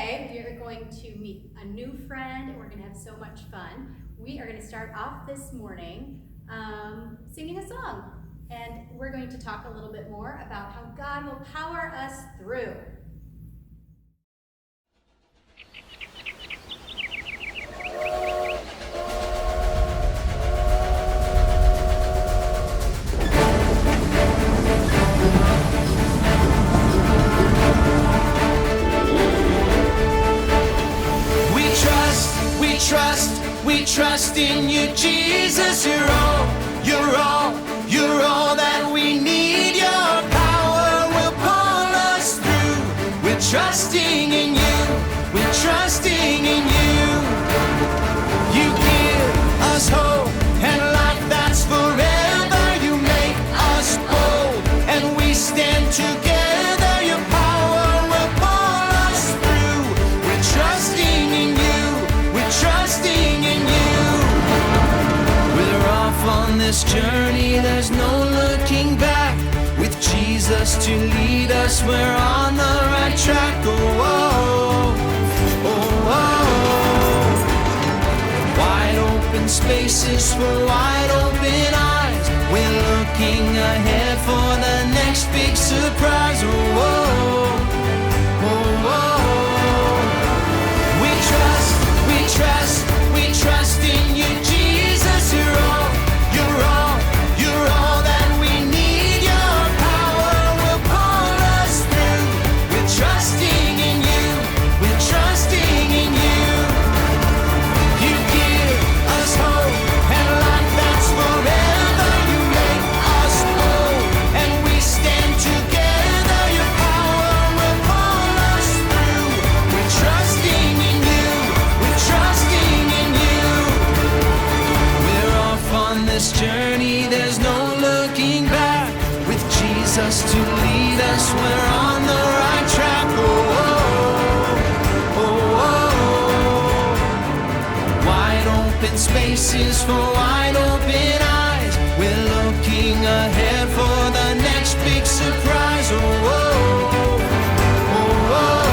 today we are going to meet a new friend and we're going to have so much fun. We are going to start off this morning singing a song, and we're going to talk a little bit more about how God will power us through. We trust in you, Jesus. You're all that we need. Your power will pull us through. We're trusting in you. We're trusting in you. You give us hope and life that's forever. You make us bold and we stand together. Your power will pull us through. We're trusting in you. We're trusting in you. We're off on this journey, there's no looking back. With Jesus to lead us, we're on the right track. Oh, oh, oh, oh. Wide open spaces for wide open eyes. We're looking ahead for the next big surprise. Oh, oh, oh, oh. We trust in you, Jesus. You're all that we need. Your power will pull us through. We're trusting in you. We're trusting in you. You give us hope and life that's forever. You make us bold and we stand together. Your power will pull us through. We're trusting in you. We're trusting in you. We're off on this journey, there's no looking back. With Jesus to lead us, we're on the right track. Oh, oh, oh, oh. Wide open spaces for wide open eyes. We're looking ahead for the next big surprise. Oh, oh, oh, oh.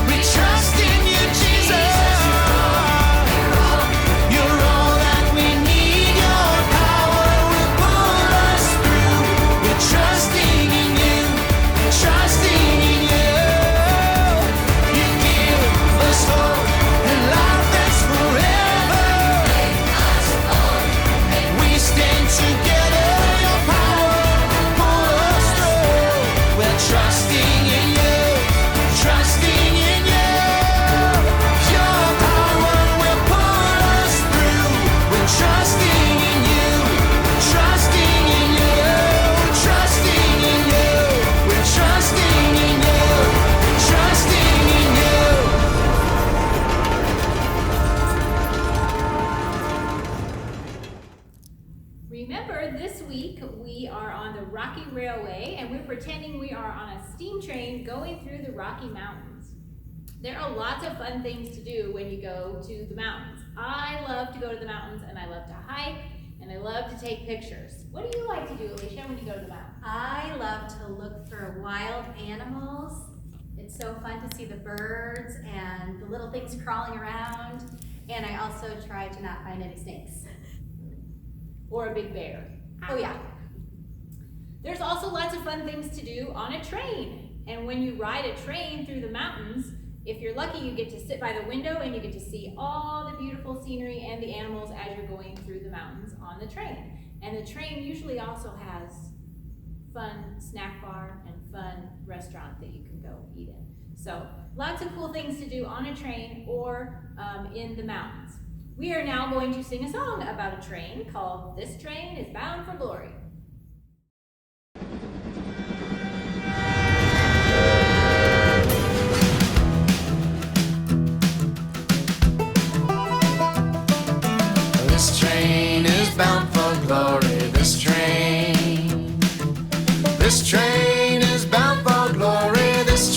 We trust in you, Jesus. You're all that we need. Your power will pull us through. We're trusting in you. We're trusting in you. You give us hope and life that's forever. We stand together. Your power will pull us through. We're trusting in you. Trusting in you. Your power will pull us through. We're trusting in you. Trusting in you. Trusting in you. We're trusting in you. Trusting in you. Remember, this week we are on the Rocky Railway and we're pretending we are on a steam train going through the Rocky Mountains. There are lots of fun things to do when you go to the mountains. I love to go to the mountains and I love to hike and I love to take pictures. What do you like to do, Alicia, when you go to the mountains? I love to look for wild animals. It's so fun to see the birds and the little things crawling around. And I also try to not find any snakes. Or a big bear. Oh yeah. There's also lots of fun things to do on a train. And when you ride a train through the mountains, if you're lucky, you get to sit by the window and you get to see all the beautiful scenery and the animals as you're going through the mountains on the train. And the train usually also has fun snack bar and fun restaurant that you can go eat in. So lots of cool things to do on a train or in the mountains. We are now going to sing a song about a train called This Train is Bound for Glory. This train is bound for glory. This train is bound for glory. This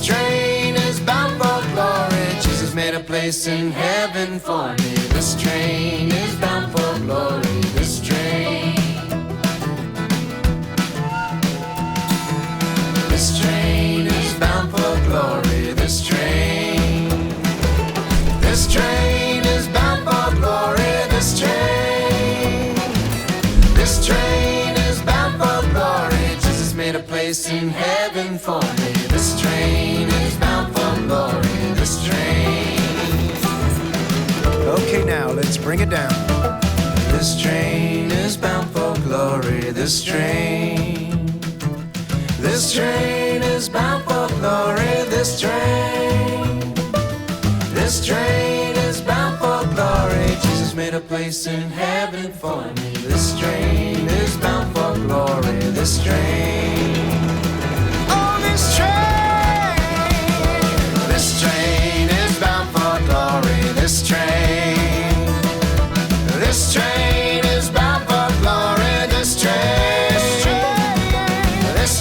train is bound for glory. Jesus made a place in heaven for me. This train is bound for glory. This train This train is bound for glory. This train is bound for glory. This train is bound for glory. Jesus made a place in heaven for me. This train is bound for glory. This train. Okay, now let's bring it down. This train is bound for glory. This train is bound for glory. This train is bound for glory. Jesus made a place in heaven for me. This train is bound for glory. This train. Oh, this train is bound for glory. This train is bound for glory. This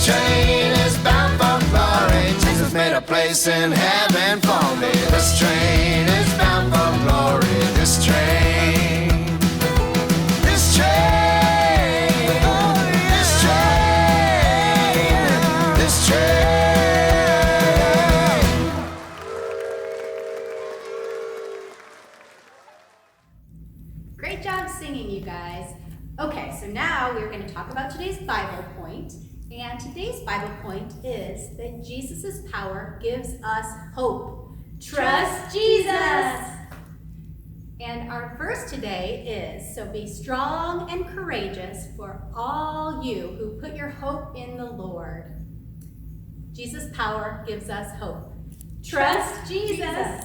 train is bound for glory. Jesus made a place in heaven for me. This train is bound for glory. This train. This train. This train. Great job singing, you guys. Okay, so now we're going to talk about today's Bible point. And today's Bible point is that Jesus' power gives us hope. Trust Jesus! And our verse today is, so be strong and courageous for all you who put your hope in the Lord. Jesus' power gives us hope. Trust Jesus!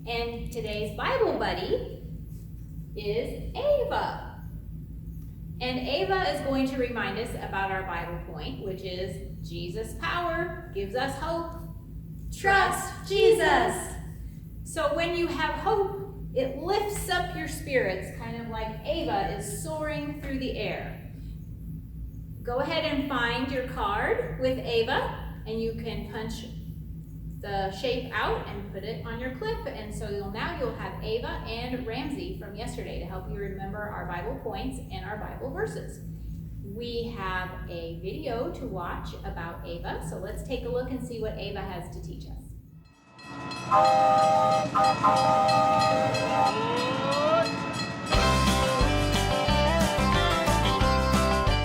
And today's Bible buddy is Ava. And Ava is going to remind us about our Bible point, which is Jesus' power gives us hope. Trust Jesus. So when you have hope, it lifts up your spirits, kind of like Ava is soaring through the air. Go ahead and find your card with Ava, and you can punch the shape out and put it on your clip. And so you'll have Ava and Ramsey from yesterday to help you remember our Bible points and our Bible verses. We have a video to watch about Ava, so let's take a look and see what Ava has to teach us.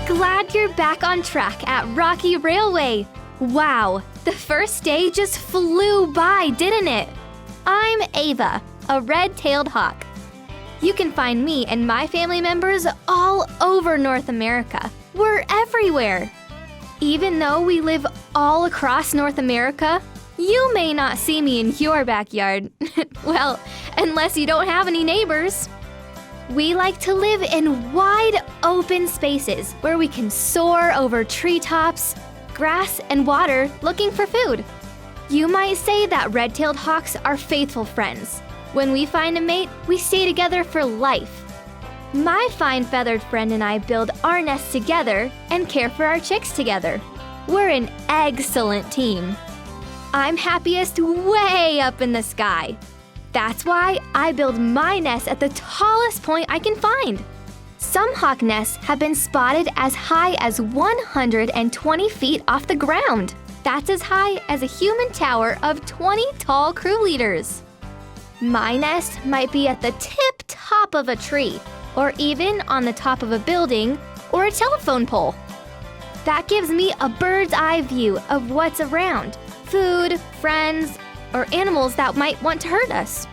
Glad you're back on track at Rocky Railway. Wow, the first day just flew by, didn't it? I'm Ava, a red-tailed hawk. You can find me and my family members all over North America. We're everywhere. Even though we live all across North America, you may not see me in your backyard. Well, unless you don't have any neighbors. We like to live in wide open spaces where we can soar over treetops, grass, and water looking for food. You might say that red-tailed hawks are faithful friends. When we find a mate, we stay together for life. My fine feathered friend and I build our nest together and care for our chicks together. We're an excellent team. I'm happiest way up in the sky. That's why I build my nest at the tallest point I can find. Some hawk nests have been spotted as high as 120 feet off the ground. That's as high as a human tower of 20 tall crew leaders. My nest might be at the tip top of a tree, or even on the top of a building or a telephone pole. That gives me a bird's eye view of what's around, food, friends, or animals that might want to hurt us.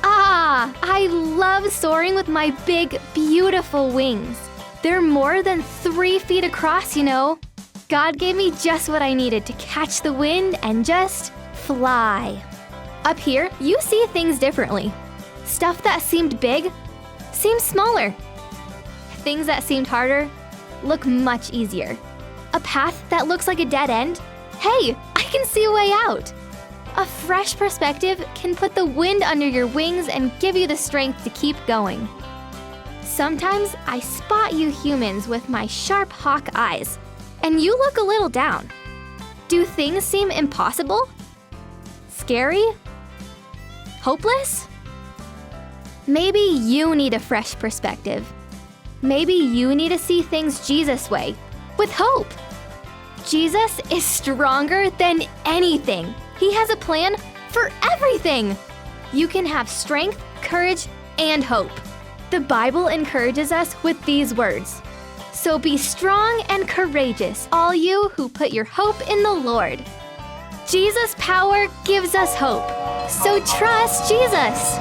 I love soaring with my big, beautiful wings. They're more than 3 feet across, you know. God gave me just what I needed to catch the wind and just fly. Up here, you see things differently. Stuff that seemed big seems smaller. Things that seemed harder look much easier. A path that looks like a dead end, hey, I can see a way out. A fresh perspective can put the wind under your wings and give you the strength to keep going. Sometimes I spot you humans with my sharp hawk eyes, and you look a little down. Do things seem impossible? Scary? Hopeless? Maybe you need a fresh perspective. Maybe you need to see things Jesus' way, with hope. Jesus is stronger than anything. He has a plan for everything. You can have strength, courage, and hope. The Bible encourages us with these words. So be strong and courageous, all you who put your hope in the Lord. Jesus' power gives us hope. So trust Jesus.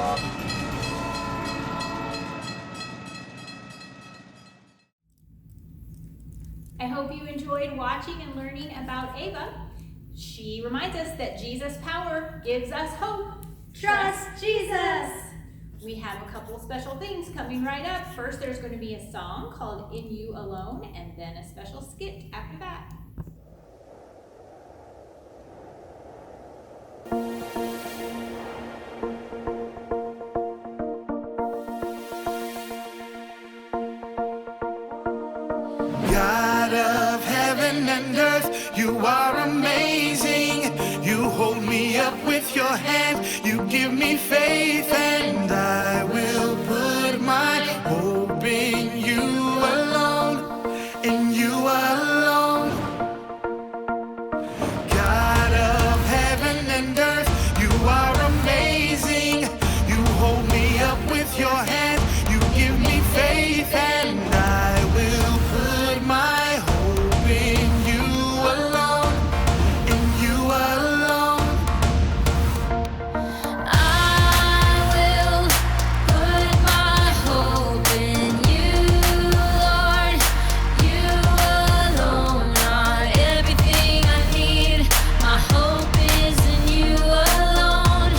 I hope you enjoyed watching and learning about Ava. She reminds us that Jesus' power gives us hope. Trust Jesus. We have a couple of special things coming right up. First, there's going to be a song called In You Alone, and then a special skit after that. God of heaven and earth, you are amazing. You hold me up with your hand, you give me faith, and I will put my hope in you alone, in you alone. God of heaven and earth, you are amazing. You hold me up with your hand, you give me faith, and I will put my hope in you alone, in you alone. I will put my hope in you, Lord. You alone are everything I need. My hope is in you alone,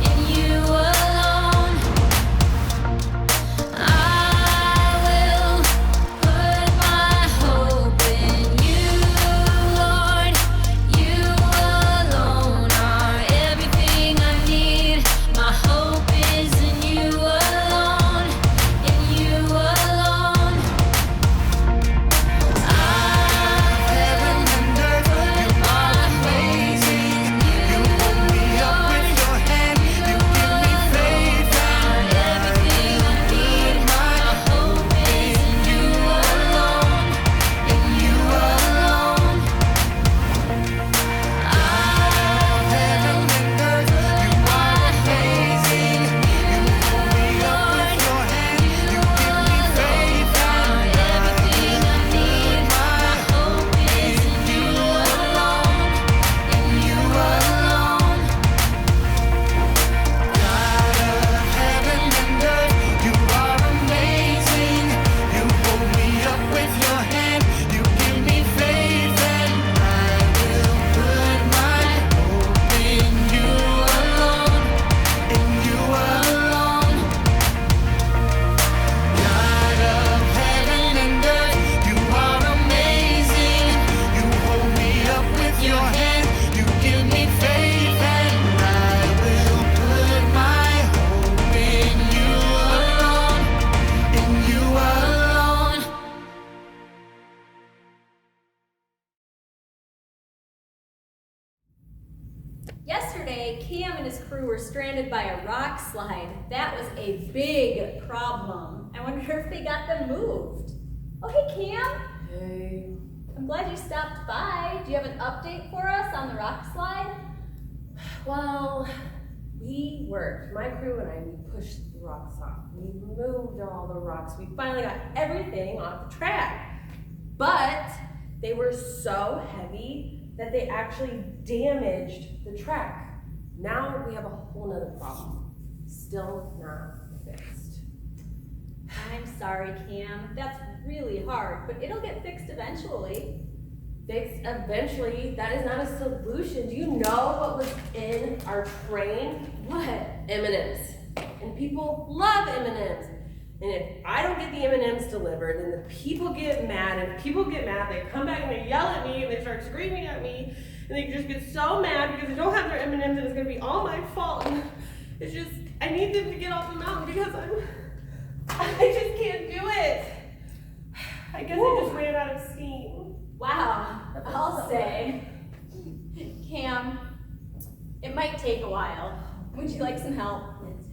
in you alone. I will put my hope in you, Lord. You alone are everything I need. My hope is in you alone, in you alone. Heaven and earth, you are amazing. You hold me up with your hand, you give me faith, and I will put my hope in you alone, in you alone. Heaven and earth, you are amazing. You hold me up with your hand, you give me faith, and I will put my hope in you alone, in you alone. God of heaven and earth, you are amazing. You hold me up with your hand, you give me faith, and I will put my hope in you alone, in you alone. God of heaven and earth, you are amazing. You hold me up with your hand, you give me faith, and I will put my hope in you alone, in you alone. Yesterday, Cam and his crew were stranded by a rock slide. That was a big problem. I wonder if they got them moved. Oh, hey, Cam. Hey, I'm glad you stopped by. Do you have an update for us on the rock slide? well, we worked. My crew and I, we pushed the rocks off. We moved all the rocks. We finally got everything off the track. But they were so heavy that they actually damaged the track. Now we have a whole nother problem. Still not fixed. I'm sorry, Cam. That's really hard, but it'll get fixed eventually. Fixed eventually. That is not a solution. Do you know what was in our train? What? M&Ms. And people love M&Ms. And if I don't get the M&Ms delivered, then the people get mad. And if people get mad, they come back and they yell at me and they start screaming at me. And they just get so mad because they don't have their M&Ms and it's gonna be all my fault. And it's just, I need them to get off the mountain because I just can't do it. I guess I just ran out of steam. Wow, I'll say. Cam, it might take a while. Would you like some help?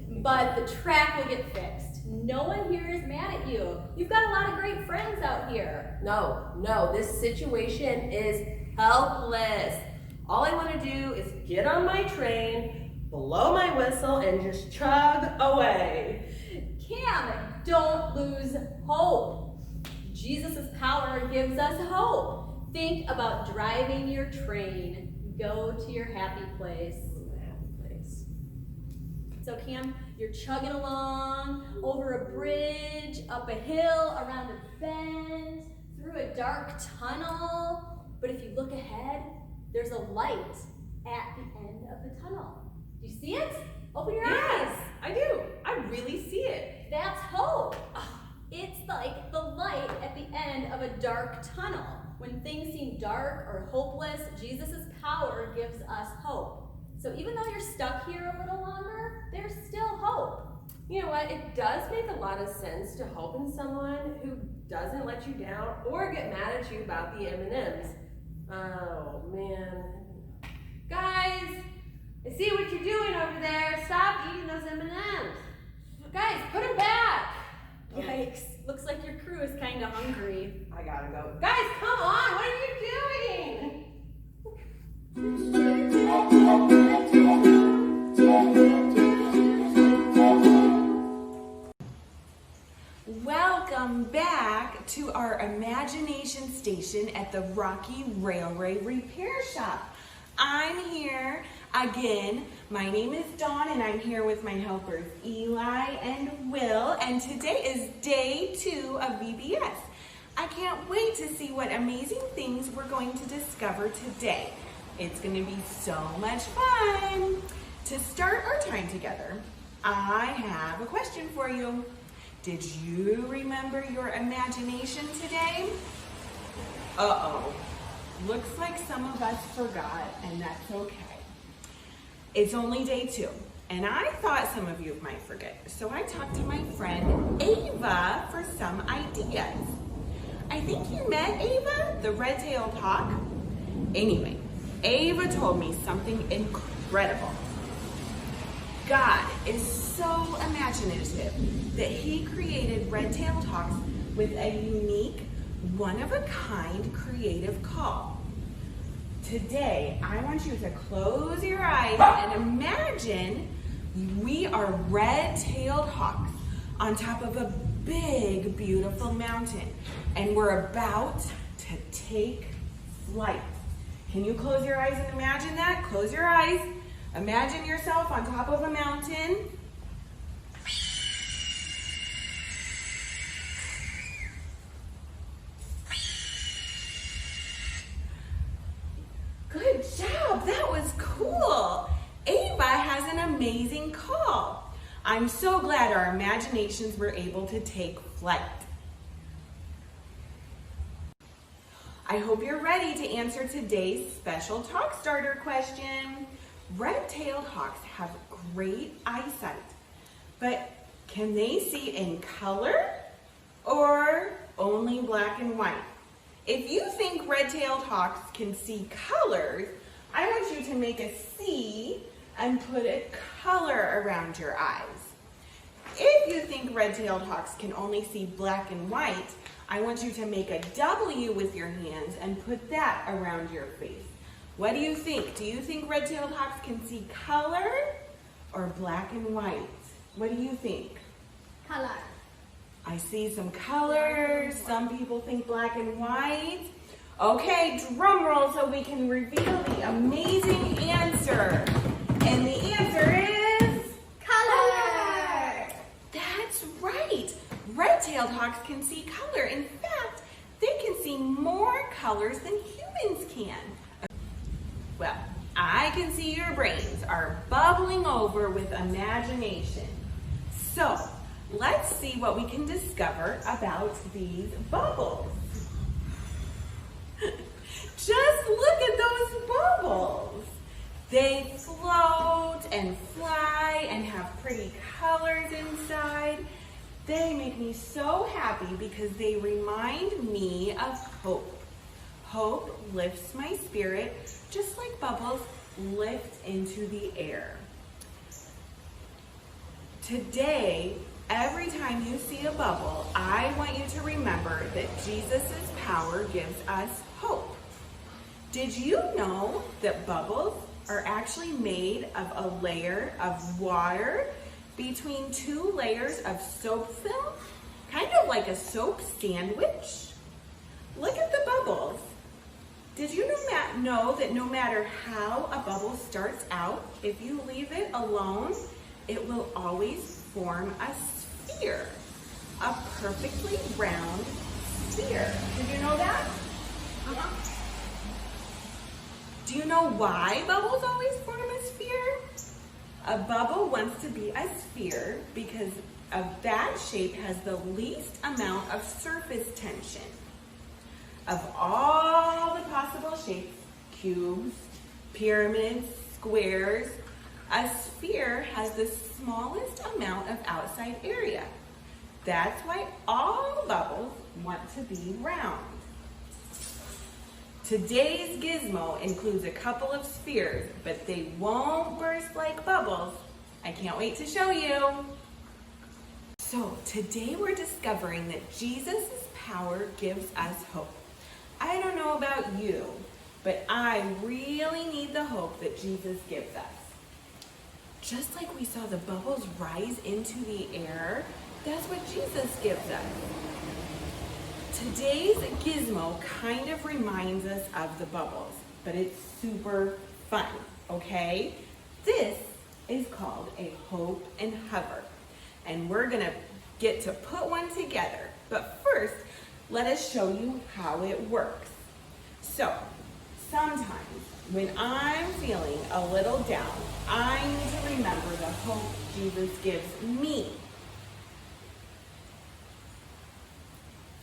But the track will get fixed. No one here is mad at you. You've got a lot of great friends out here. No, this situation is helpless. All I want to do is get on my train, blow my whistle, and just chug away. Cam, don't lose hope. Jesus' power gives us hope. Think about driving your train. Go to your happy place. So Cam, you're chugging along over a bridge, up a hill, around a bend, through a dark tunnel. But if you look ahead, there's a light at the end of the tunnel. Do you see it? Open your eyes. I do. I really see it. That's hope. It's like the light at the end of a dark tunnel. When things seem dark or hopeless, Jesus' power gives us hope. So even though you're stuck here a little longer, there's still hope. You know what? It does make a lot of sense to hope in someone who doesn't let you down or get mad at you about the M&Ms. Oh, man. Guys, I see what you're doing over there. Stop eating those M&Ms. Guys, put them back. Yikes. Looks like your crew is kind of hungry. I gotta go. Guys, come on. What are you doing? Welcome back to our imagination station at the Rocky Railway Repair Shop. I'm here again. My name is Dawn and I'm here with my helpers Eli and Will, and today is day 2 of VBS. I can't wait to see what amazing things we're going to discover today. It's going to be so much fun. To start our time together, I have a question for you. Did you remember your imagination today? Uh-oh. Looks like some of us forgot, and that's okay. It's only day 2, and I thought some of you might forget, so I talked to my friend Ava for some ideas. I think you met Ava, the red-tailed hawk? Anyway, Ava told me something incredible. God is so imaginative that he created red-tailed hawks with a unique, one-of-a-kind creative call. Today, I want you to close your eyes and imagine we are red-tailed hawks on top of a big, beautiful mountain, and we're about to take flight. Can you close your eyes and imagine that? Close your eyes. Imagine yourself on top of a mountain. Good job, that was cool. Ava has an amazing call. I'm so glad our imaginations were able to take flight. I hope you're ready to answer today's special talk starter question. Red-tailed hawks have great eyesight, but can they see in color or only black and white? If you think red-tailed hawks can see colors, I want you to make a C and put a color around your eyes. If you think red-tailed hawks can only see black and white, I want you to make a W with your hands and put that around your face. What do you think? Do you think red-tailed hawks can see color or black and white? What do you think? Color. I see some colors. Some people think black and white. Okay, drum roll so we can reveal the amazing answer. And the answer is color. That's right. Red-tailed hawks can see color. In fact, they can see more colors than humans can. Well, I can see your brains are bubbling over with imagination. So, let's see what we can discover about these bubbles. Just look at those bubbles. They float and fly and have pretty colors inside. They make me so happy because they remind me of hope. Hope lifts my spirit just like bubbles lift into the air. Today, every time you see a bubble, I want you to remember that Jesus' power gives us hope. Did you know that bubbles are actually made of a layer of water between two layers of soap film? Kind of like a soap sandwich. Look at the bubbles. Did you know that no matter how a bubble starts out, if you leave it alone, it will always form a sphere, a perfectly round sphere. Did you know that? Do you know why bubbles always form a sphere? A bubble wants to be a sphere because of that shape has the least amount of surface tension. Of all the possible shapes, cubes, pyramids, squares, a sphere has the smallest amount of outside area. That's why all bubbles want to be round. Today's gizmo includes a couple of spheres, but they won't burst like bubbles. I can't wait to show you. So today we're discovering that Jesus' power gives us hope. I don't know about you, but I really need the hope that Jesus gives us. Just like we saw the bubbles rise into the air, that's what Jesus gives us. Today's gizmo kind of reminds us of the bubbles, but it's super fun, okay? This is called a hope and hover, and we're gonna get to put one together. But first, let us show you how it works. So, sometimes when I'm feeling a little down, I need to remember the hope Jesus gives me.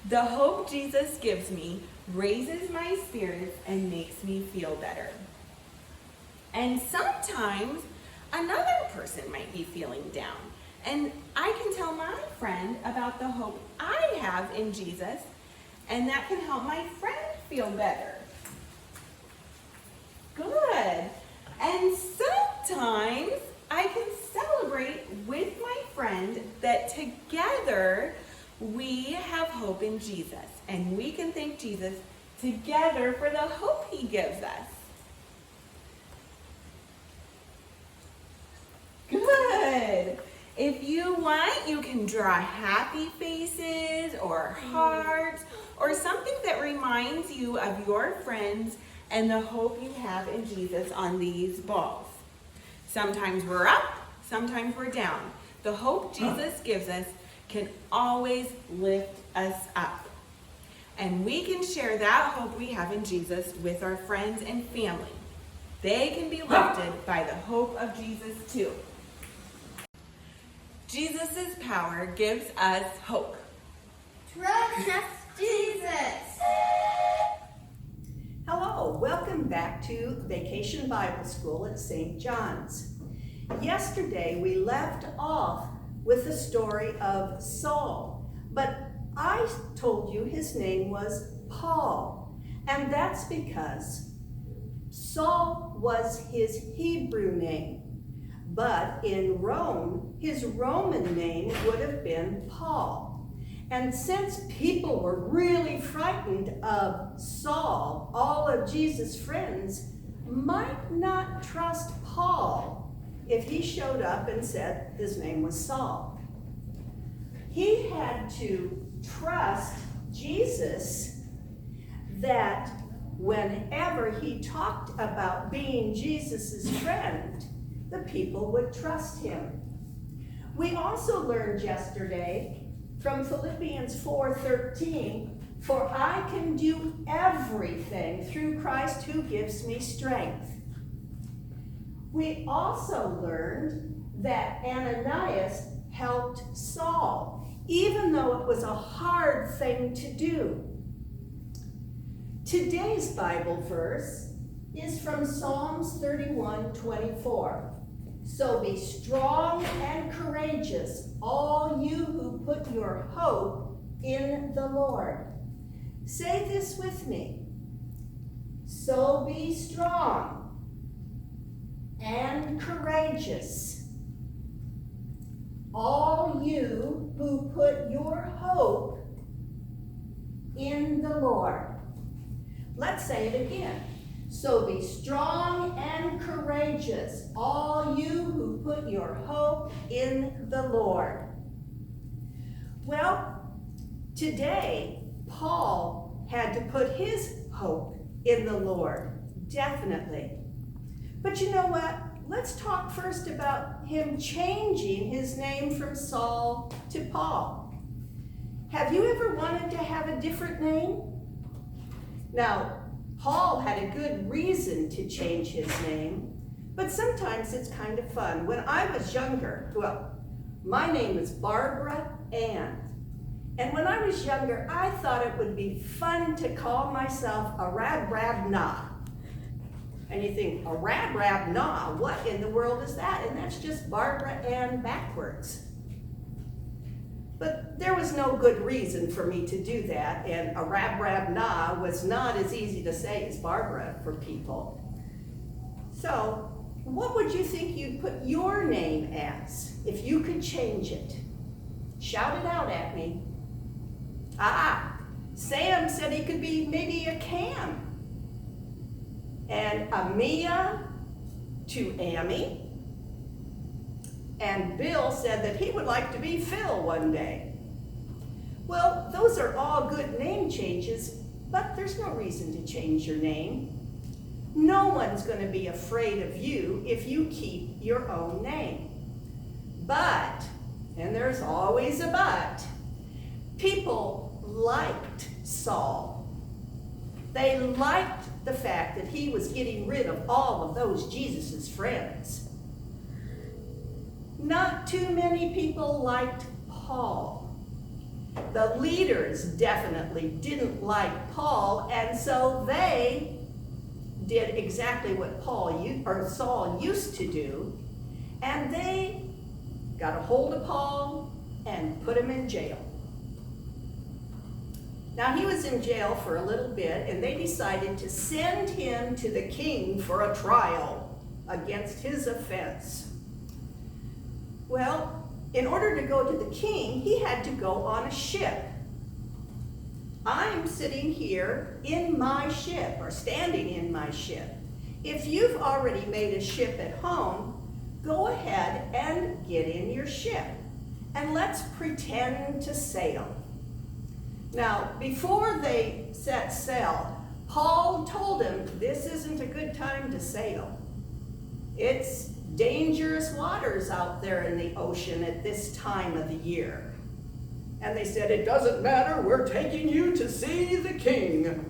The hope Jesus gives me raises my spirits and makes me feel better. And sometimes another person might be feeling down, and I can tell my friend about the hope I have in Jesus, and that can help my friend feel better. Good. And sometimes I can celebrate with my friend that together we have hope in Jesus, and we can thank Jesus together for the hope he gives us. Good. If you want, you can draw happy faces or hearts or something that reminds you of your friends and the hope you have in Jesus on these balls. Sometimes we're up, sometimes we're down. The hope Jesus gives us can always lift us up. And we can share that hope we have in Jesus with our friends and family. They can be lifted by the hope of Jesus too. Jesus' power gives us hope. Trust Jesus. Hello, welcome back to Vacation Bible School at St. John's. Yesterday we left off with the story of Saul, but I told you his name was Paul, and that's because Saul was his Hebrew name, but in Rome, his Roman name would have been Paul. And since people were really frightened of Saul, all of Jesus' friends might not trust Paul if he showed up and said his name was Saul. He had to trust Jesus that whenever he talked about being Jesus' friend, the people would trust him. We also learned yesterday from Philippians 4:13, "For I can do everything through Christ who gives me strength." We also learned that Ananias helped Saul, even though it was a hard thing to do. Today's Bible verse is from Psalms 31:24. "So be strong and courageous, all you who put your hope in the Lord." Say this with me. So be strong and courageous, all you who put your hope in the Lord. Let's say it again. So be strong and courageous, all you who put your hope in the Lord. Well, today, Paul had to put his hope in the Lord, definitely. But you know what? Let's talk first about him changing his name from Saul to Paul. Have you ever wanted to have a different name? Now, Paul had a good reason to change his name, but sometimes it's kind of fun. When I was younger, well, my name was Barbara Ann. And when I was younger, I thought it would be fun to call myself a rab-rab-nah. And you think, a rab-rab-nah, what in the world is that? And that's just Barbara Ann backwards. But there was no good reason for me to do that, and a rab-rab-nah was not as easy to say as Barbara for people. So, what would you think you'd put your name as if you could change it? Shout it out at me. Sam said he could be maybe a Cam. And Amia to Amy. And Bill said that he would like to be Phil one day. Well, those are all good name changes, but there's no reason to change your name. No one's going to be afraid of you if you keep your own name. But, and there's always a but, people liked Saul. They liked the fact that he was getting rid of all of those Jesus' friends. Not too many people liked Paul. The leaders definitely didn't like Paul, and so they did exactly what Saul used to do, and they got a hold of Paul and put him in jail. Now he was in jail for a little bit, and they decided to send him to the king for a trial against his offense. Well, in order to go to the king, he had to go on a ship. I'm sitting here in my ship, or standing in my ship. If you've already made a ship at home, go ahead and get in your ship, and let's pretend to sail. Now, before they set sail, Paul told him this isn't a good time to sail. It's dangerous waters out there in the ocean at this time of the year. And they said, it doesn't matter, we're taking you to see the king.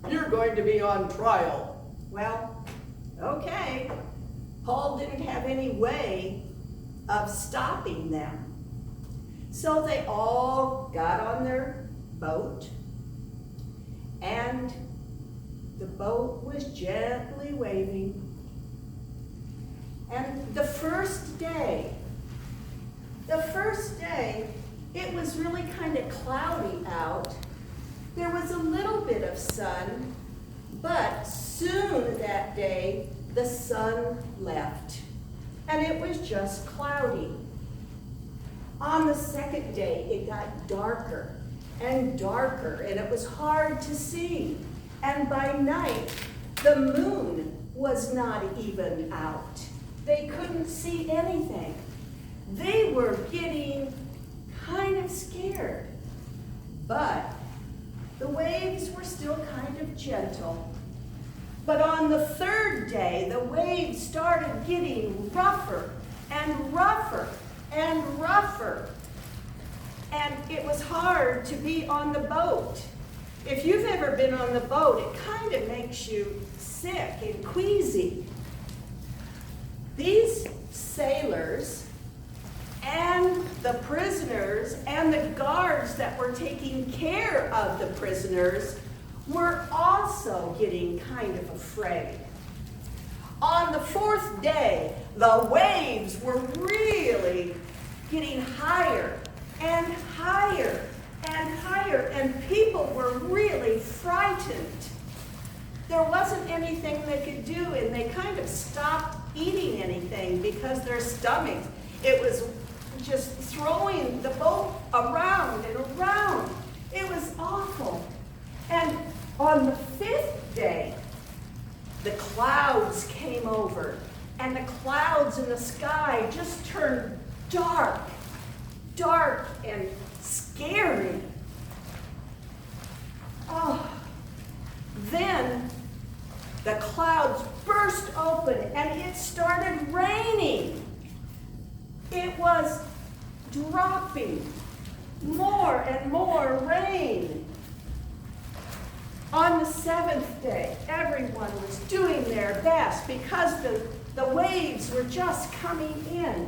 You're going to be on trial. Well, okay. Paul didn't have any way of stopping them. So they all got on their boat, and the boat was gently waving. And the first day, it was really kind of cloudy out. There was a little bit of sun, but soon that day, the sun left, and it was just cloudy. On the second day, it got darker and darker, and it was hard to see. And by night, the moon was not even out. They couldn't see anything. They were getting kind of scared. But the waves were still kind of gentle. But on the third day, the waves started getting rougher and rougher and rougher. And it was hard to be on the boat. If you've ever been on the boat, it kind of makes you sick and queasy. These sailors and the prisoners and the guards that were taking care of the prisoners were also getting kind of afraid. On the fourth day, the waves were really getting higher and higher and higher, and people were really frightened. There wasn't anything they could do, and they kind of stopped eating anything because their stomachs, it was just throwing the boat around and around. It was awful. And on the 5th day, the clouds came over, and the clouds in the sky just turned dark, dark and scary. Oh, then the clouds burst open and it started raining. It was dropping more and more rain. On the 7th day, everyone was doing their best because the waves were just coming in.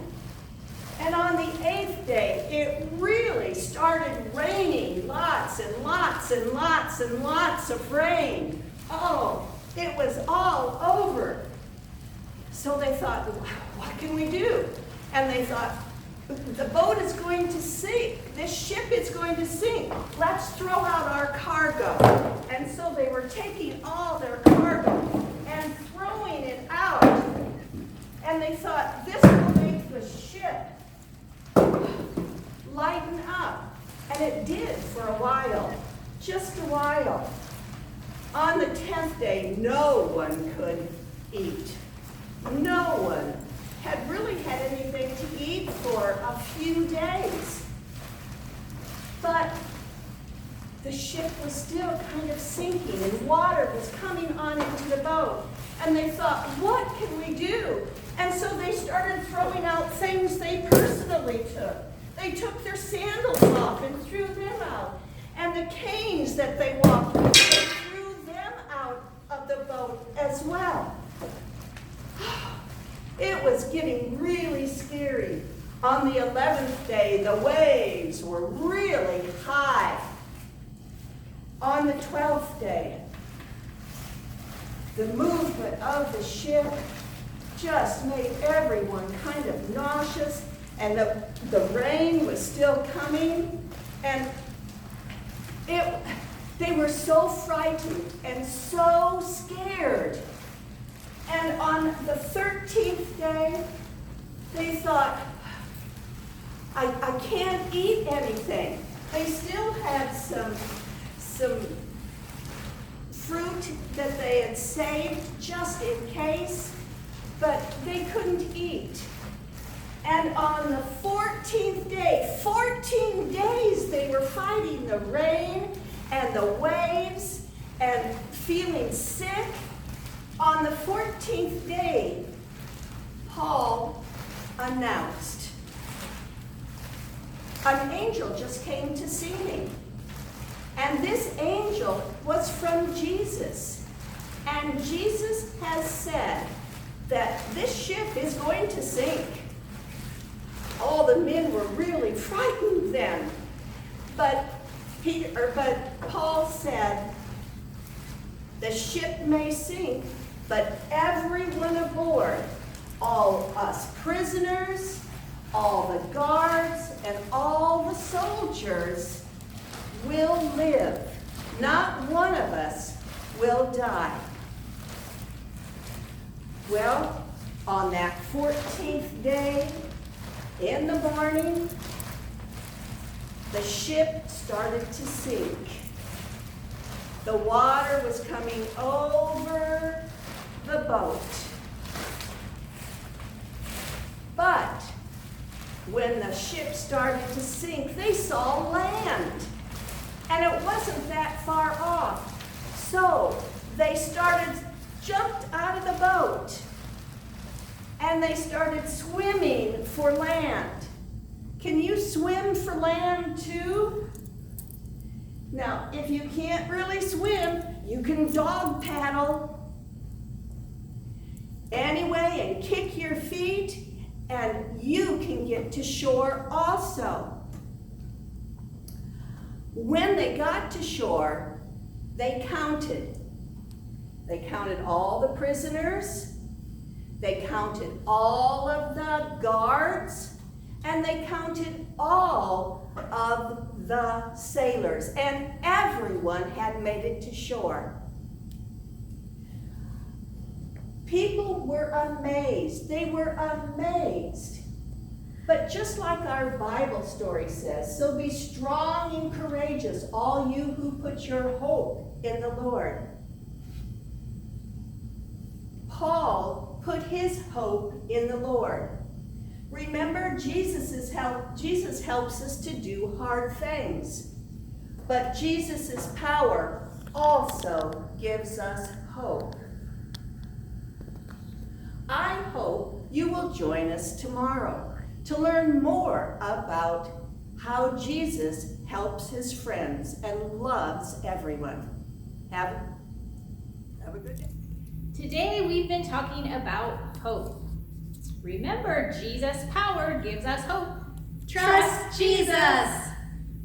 And on the 8th day, it really started raining, lots and lots and lots and lots of rain. Oh, it was all over. So they thought, what can we do? And they thought, the boat is going to sink. This ship is going to sink. Let's throw out our cargo. And so they were taking all their cargo and throwing it out. And they thought, this will make the ship lighten up. And it did for a while, just a while. On the 10th day, no one could eat. No one had really had anything to eat for a few days. But the ship was still kind of sinking and water was coming on into the boat. And they thought, what can we do? And so they started throwing out things they personally took. They took their sandals off and threw them out. And the canes that they walked with, they threw them out of the boat as well. It was getting really scary. On the 11th day, the waves were really high. On the 12th day, the movement of the ship just made everyone kind of nauseous, and the rain was still coming, and they were so frightened and so scared. And on the 13th day, they thought, I can't eat anything. They still had some fruit that they had saved just in case, but they couldn't eat. And on the 14th day, 14 days they were fighting the rain and the waves and feeling sick. On the 14th day, Paul announced, an angel just came to see me. And this angel was from Jesus. And Jesus has said that this ship is going to sink. All the men were really frightened then. But Paul said, the ship may sink, but everyone aboard, all us prisoners, all the guards, and all the soldiers will live. Not one of us will die. Well, on that 14th day, in the morning, the ship started to sink. The water was coming over the boat. But when the ship started to sink, they saw land. And it wasn't that far off. So they jumped out of the boat. And they started swimming for land. Can you swim for land too? Now, if you can't really swim, you can dog paddle. Anyway, and kick your feet, and you can get to shore also. When they got to shore, they counted. They counted all the prisoners. They counted all of the guards, and they counted all of the sailors, and everyone had made it to shore. People were amazed. They were amazed. But just like our Bible story says, so be strong and courageous, all you who put your hope in the Lord. Paul put his hope in the Lord. Remember, Jesus helps us to do hard things. But Jesus' power also gives us hope. I hope you will join us tomorrow to learn more about how Jesus helps his friends and loves everyone. Have a good day. Today we've been talking about hope. Remember, Jesus' power gives us hope. Trust Jesus.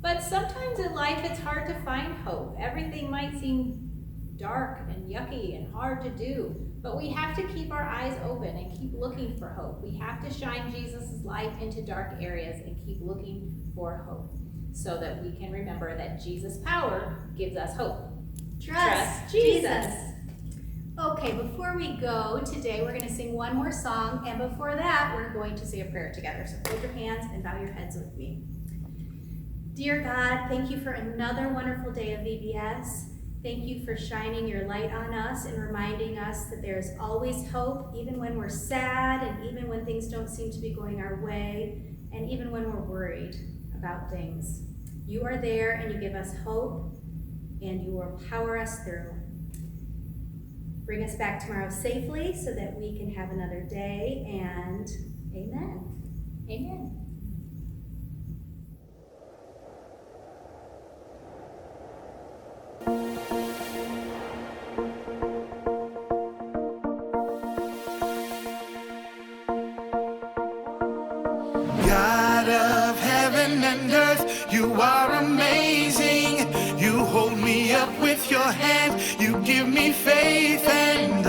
But sometimes in life it's hard to find hope. Everything might seem dark and yucky and hard to do. But we have to keep our eyes open and keep looking for hope. We have to shine Jesus' light into dark areas and keep looking for hope so that we can remember that Jesus' power gives us hope. Trust Jesus. Okay, before we go today, we're going to sing one more song, and before that, we're going to say a prayer together. So hold your hands and bow your heads with me. Dear God, thank you for another wonderful day of VBS. Thank you for shining your light on us and reminding us that there is always hope, even when we're sad and even when things don't seem to be going our way, and even when we're worried about things. You are there and you give us hope, and you will power us through. Bring us back tomorrow safely so that we can have another day, and amen. Amen. God of heaven and earth, you are amazing. You hold me up with your hand, you give me faith and